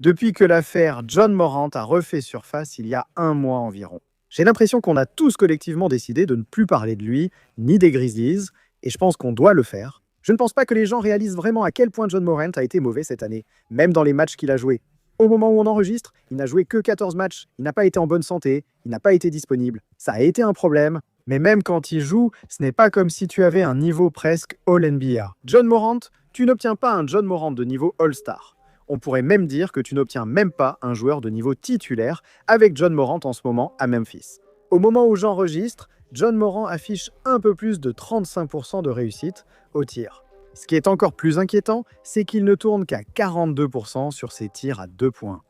Depuis que l'affaire John Morant a refait surface il y a un mois environ. J'ai l'impression qu'on a tous collectivement décidé de ne plus parler de lui, ni des Grizzlies, et je pense qu'on doit le faire. Je ne pense pas que les gens réalisent vraiment à quel point John Morant a été mauvais cette année, même dans les matchs qu'il a joués. Au moment où on enregistre, il n'a joué que 14 matchs, il n'a pas été en bonne santé, il n'a pas été disponible. Ça a été un problème, mais même quand il joue, ce n'est pas comme si tu avais un niveau presque All-NBA. John Morant, tu n'obtiens pas un John Morant de niveau All-Star. On pourrait même dire que tu n'obtiens même pas un joueur de niveau titulaire avec John Morant en ce moment à Memphis. Au moment où j'enregistre, John Morant affiche un peu plus de 35% de réussite au tir. Ce qui est encore plus inquiétant, c'est qu'il ne tourne qu'à 42% sur ses tirs à 2 points.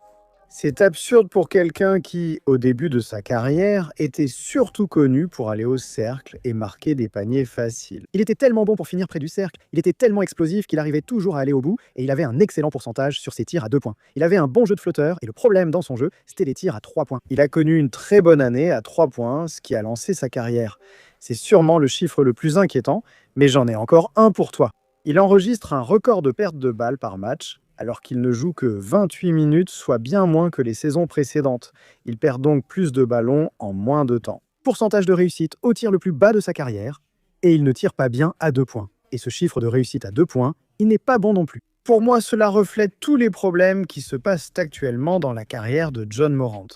C'est absurde pour quelqu'un qui, au début de sa carrière, était surtout connu pour aller au cercle et marquer des paniers faciles. Il était tellement bon pour finir près du cercle, il était tellement explosif qu'il arrivait toujours à aller au bout et il avait un excellent pourcentage sur ses tirs à 2 points. Il avait un bon jeu de flotteur et le problème dans son jeu, c'était les tirs à 3 points. Il a connu une très bonne année à 3 points, ce qui a lancé sa carrière. C'est sûrement le chiffre le plus inquiétant, mais j'en ai encore un pour toi. Il enregistre un record de perte de balles par match, alors qu'il ne joue que 28 minutes, soit bien moins que les saisons précédentes. Il perd donc plus de ballons en moins de temps. Pourcentage de réussite au tir le plus bas de sa carrière, et il ne tire pas bien à 2 points. Et ce chiffre de réussite à 2 points, il n'est pas bon non plus. Pour moi, cela reflète tous les problèmes qui se passent actuellement dans la carrière de John Morant.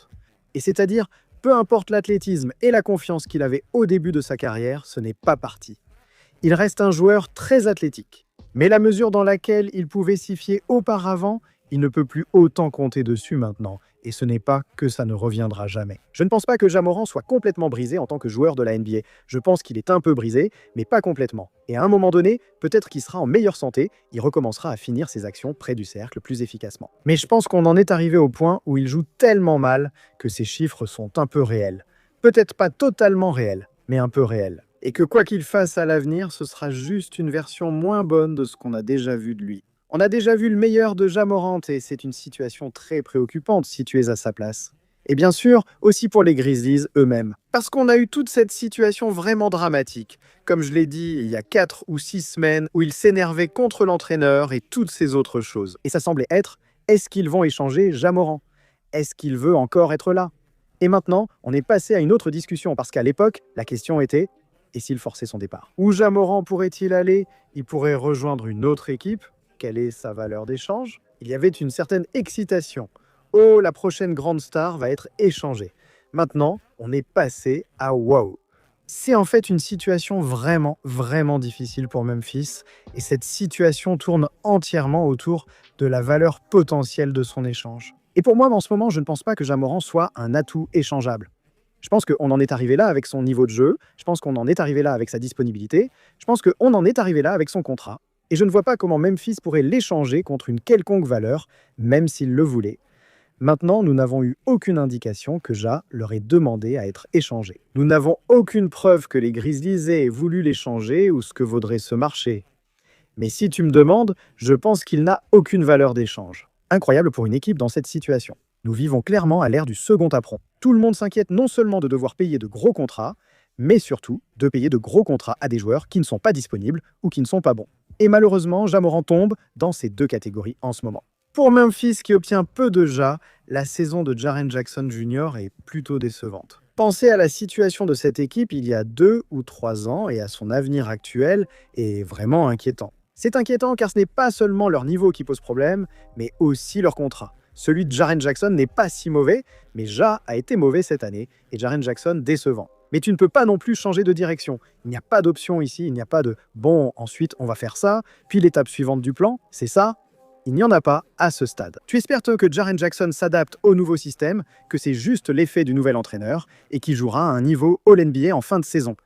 Et c'est-à-dire, peu importe l'athlétisme et la confiance qu'il avait au début de sa carrière, ce n'est pas parti. Il reste un joueur très athlétique. Mais la mesure dans laquelle il pouvait s'y fier auparavant, il ne peut plus autant compter dessus maintenant. Et ce n'est pas que ça ne reviendra jamais. Je ne pense pas que Ja Morant soit complètement brisé en tant que joueur de la NBA. Je pense qu'il est un peu brisé, mais pas complètement. Et à un moment donné, peut-être qu'il sera en meilleure santé, il recommencera à finir ses actions près du cercle plus efficacement. Mais je pense qu'on en est arrivé au point où il joue tellement mal que ses chiffres sont un peu réels. Peut-être pas totalement réels, mais un peu réels. Et que quoi qu'il fasse à l'avenir, ce sera juste une version moins bonne de ce qu'on a déjà vu de lui. On a déjà vu le meilleur de Ja Morant et c'est une situation très préoccupante si tu es à sa place. Et bien sûr, aussi pour les Grizzlies eux-mêmes. Parce qu'on a eu toute cette situation vraiment dramatique. Comme je l'ai dit, il y a 4 ou 6 semaines où il s'énervait contre l'entraîneur et toutes ces autres choses. Et ça semblait être, est-ce qu'ils vont échanger Ja Morant? Est-ce qu'il veut encore être là? Et maintenant, on est passé à une autre discussion parce qu'à l'époque, la question était, et s'il forçait son départ? Où Ja Morant pourrait-il aller? Il pourrait rejoindre une autre équipe. Quelle est sa valeur d'échange? Il y avait une certaine excitation. Oh, la prochaine grande star va être échangée. Maintenant, on est passé à wow. C'est en fait une situation vraiment, vraiment difficile pour Memphis, et cette situation tourne entièrement autour de la valeur potentielle de son échange. Et pour moi, en ce moment, je ne pense pas que Ja Morant soit un atout échangeable. Je pense qu'on en est arrivé là avec son niveau de jeu, je pense qu'on en est arrivé là avec sa disponibilité, je pense qu'on en est arrivé là avec son contrat. Et je ne vois pas comment Memphis pourrait l'échanger contre une quelconque valeur, même s'il le voulait. Maintenant, nous n'avons eu aucune indication que Ja leur ait demandé à être échangé. Nous n'avons aucune preuve que les Grizzlies aient voulu l'échanger ou ce que vaudrait ce marché. Mais si tu me demandes, je pense qu'il n'a aucune valeur d'échange. Incroyable pour une équipe dans cette situation. Nous vivons clairement à l'ère du second apron. Tout le monde s'inquiète non seulement de devoir payer de gros contrats, mais surtout de payer de gros contrats à des joueurs qui ne sont pas disponibles ou qui ne sont pas bons. Et malheureusement, Ja Morant tombe dans ces deux catégories en ce moment. Pour Memphis qui obtient peu de Ja, la saison de Jaren Jackson Jr. est plutôt décevante. Pensez à la situation de cette équipe il y a 2 ou 3 ans et à son avenir actuel est vraiment inquiétant. C'est inquiétant car ce n'est pas seulement leur niveau qui pose problème, mais aussi leur contrat. Celui de Jaren Jackson n'est pas si mauvais, mais Ja a été mauvais cette année et Jaren Jackson décevant. Mais tu ne peux pas non plus changer de direction. Il n'y a pas d'option ici, il n'y a pas de « bon, ensuite on va faire ça, puis l'étape suivante du plan, c'est ça ». Il n'y en a pas à ce stade. Tu espères toi que Jaren Jackson s'adapte au nouveau système, que c'est juste l'effet du nouvel entraîneur et qu'il jouera à un niveau All-NBA en fin de saison.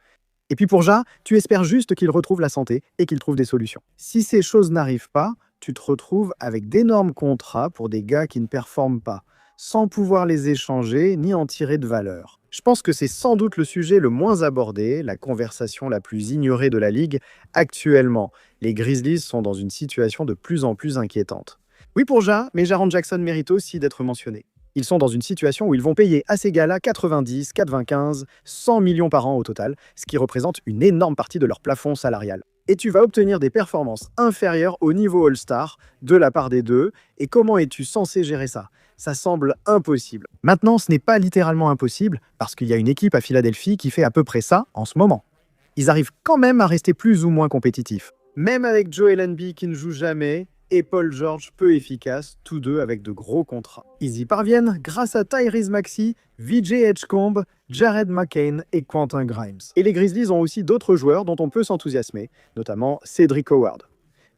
Et puis pour Ja, tu espères juste qu'il retrouve la santé et qu'il trouve des solutions. Si ces choses n'arrivent pas, tu te retrouves avec d'énormes contrats pour des gars qui ne performent pas, sans pouvoir les échanger ni en tirer de valeur. Je pense que c'est sans doute le sujet le moins abordé, la conversation la plus ignorée de la Ligue actuellement. Les Grizzlies sont dans une situation de plus en plus inquiétante. Oui pour Ja, mais Jaren Jackson mérite aussi d'être mentionné. Ils sont dans une situation où ils vont payer à ces gars-là 90, 95, 100 millions par an au total, ce qui représente une énorme partie de leur plafond salarial. et tu vas obtenir des performances inférieures au niveau All-Star de la part des deux. Et comment es-tu censé gérer ça? Ça semble impossible. Maintenant, ce n'est pas littéralement impossible, parce qu'il y a une équipe à Philadelphie qui fait à peu près ça en ce moment. Ils arrivent quand même à rester plus ou moins compétitifs. Même avec Joel Embiid qui ne joue jamais, et Paul George peu efficace, tous deux avec de gros contrats. Ils y parviennent grâce à Tyrese Maxey, VJ Edgecombe, Jared McCain et Quentin Grimes. Et les Grizzlies ont aussi d'autres joueurs dont on peut s'enthousiasmer, notamment Cedric Howard.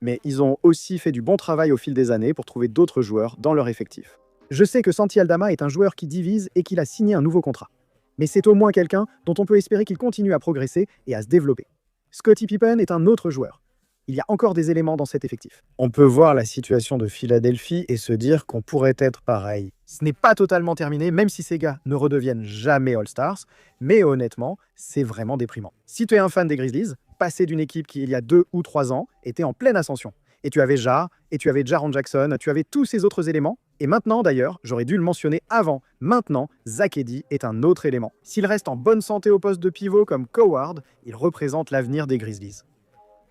Mais ils ont aussi fait du bon travail au fil des années pour trouver d'autres joueurs dans leur effectif. Je sais que Santi Aldama est un joueur qui divise et qu'il a signé un nouveau contrat. Mais c'est au moins quelqu'un dont on peut espérer qu'il continue à progresser et à se développer. Scottie Pippen est un autre joueur. Il y a encore des éléments dans cet effectif. On peut voir la situation de Philadelphie et se dire qu'on pourrait être pareil. Ce n'est pas totalement terminé, même si ces gars ne redeviennent jamais All-Stars, mais honnêtement, c'est vraiment déprimant. Si tu es un fan des Grizzlies, passé d'une équipe qui, il y a 2 ou 3 ans, était en pleine ascension, et tu avais Ja, et tu avais Jaren Jackson, tu avais tous ces autres éléments, et maintenant d'ailleurs, j'aurais dû le mentionner avant, maintenant, Zach Edey est un autre élément. S'il reste en bonne santé au poste de pivot comme Coward, il représente l'avenir des Grizzlies.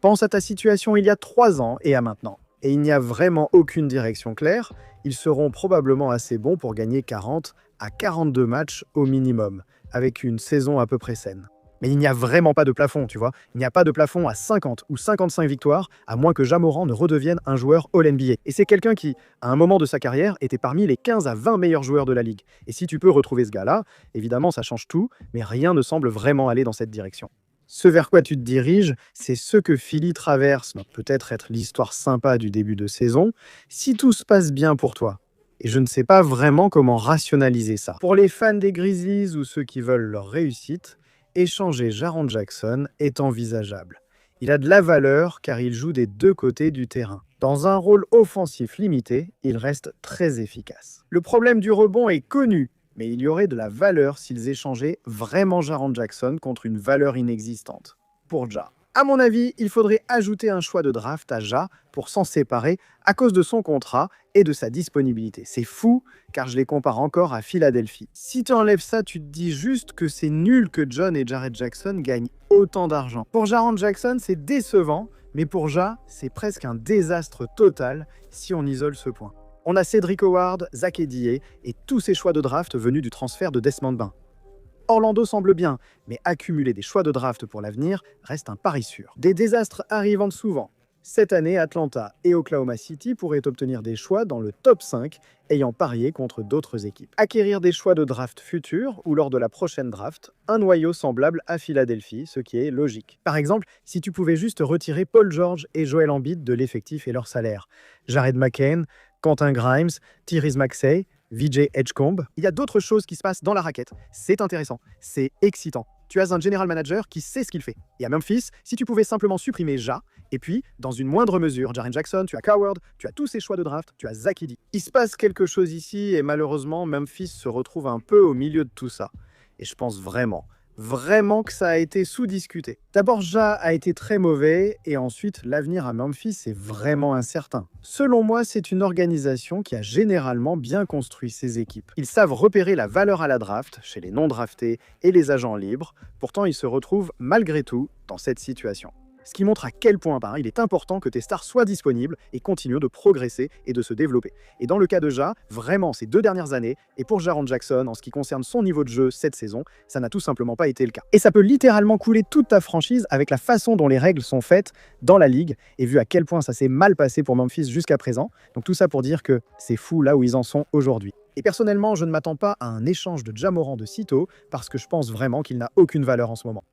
Pense à ta situation il y a 3 ans et à maintenant. Et il n'y a vraiment aucune direction claire. Ils seront probablement assez bons pour gagner 40 à 42 matchs au minimum, avec une saison à peu près saine. Mais il n'y a vraiment pas de plafond, tu vois. Il n'y a pas de plafond à 50 ou 55 victoires, à moins que Ja Morant ne redevienne un joueur All-NBA. Et c'est quelqu'un qui, à un moment de sa carrière, était parmi les 15 à 20 meilleurs joueurs de la ligue. Et si tu peux retrouver ce gars-là, évidemment ça change tout, mais rien ne semble vraiment aller dans cette direction. Ce vers quoi tu te diriges, c'est ce que Philly traverse, peut-être être l'histoire sympa du début de saison, si tout se passe bien pour toi. Et je ne sais pas vraiment comment rationaliser ça. Pour les fans des Grizzlies ou ceux qui veulent leur réussite, échanger Jaren Jackson est envisageable. Il a de la valeur car il joue des deux côtés du terrain. Dans un rôle offensif limité, il reste très efficace. Le problème du rebond est connu, mais il y aurait de la valeur s'ils échangeaient vraiment Jaren Jackson contre une valeur inexistante. Pour Ja. À mon avis, il faudrait ajouter un choix de draft à Ja pour s'en séparer à cause de son contrat et de sa disponibilité. C'est fou, car je les compare encore à Philadelphie. Si tu enlèves ça, tu te dis juste que c'est nul que John et Jared Jackson gagnent autant d'argent. Pour Jaren Jackson, c'est décevant, mais pour Ja, c'est presque un désastre total si on isole ce point. On a Cedric Howard, Zach Edey et tous ces choix de draft venus du transfert de Desmond Bain. Orlando semble bien, mais accumuler des choix de draft pour l'avenir reste un pari sûr. Des désastres arrivant souvent. Cette année, Atlanta et Oklahoma City pourraient obtenir des choix dans le top 5, ayant parié contre d'autres équipes. Acquérir des choix de draft futurs ou lors de la prochaine draft, un noyau semblable à Philadelphie, ce qui est logique. Par exemple, si tu pouvais juste retirer Paul George et Joel Embiid de l'effectif et leur salaire, Jared McCain, Quentin Grimes, Tyrese Maxey, VJ Edgecombe. Il y a d'autres choses qui se passent dans la raquette. C'est intéressant, c'est excitant. Tu as un general manager qui sait ce qu'il fait. Et à Memphis, si tu pouvais simplement supprimer Ja, et puis, dans une moindre mesure, Jaren Jackson, tu as Coward, tu as tous ces choix de draft, tu as Zach Edey. Il se passe quelque chose ici, et malheureusement, Memphis se retrouve un peu au milieu de tout ça. Et je pense vraiment que ça a été sous-discuté. D'abord, Ja a été très mauvais, et ensuite, l'avenir à Memphis est vraiment incertain. Selon moi, c'est une organisation qui a généralement bien construit ses équipes. Ils savent repérer la valeur à la draft, chez les non-draftés et les agents libres, pourtant ils se retrouvent malgré tout dans cette situation. Ce qui montre à quel point il est important que tes stars soient disponibles et continuent de progresser et de se développer. Et dans le cas de Ja, vraiment ces 2 dernières années, et pour Jaren Jackson en ce qui concerne son niveau de jeu cette saison, ça n'a tout simplement pas été le cas. Et ça peut littéralement couler toute ta franchise avec la façon dont les règles sont faites dans la ligue, et vu à quel point ça s'est mal passé pour Memphis jusqu'à présent. Donc tout ça pour dire que c'est fou là où ils en sont aujourd'hui. Et personnellement, je ne m'attends pas à un échange de Ja Morant de sitôt, parce que je pense vraiment qu'il n'a aucune valeur en ce moment.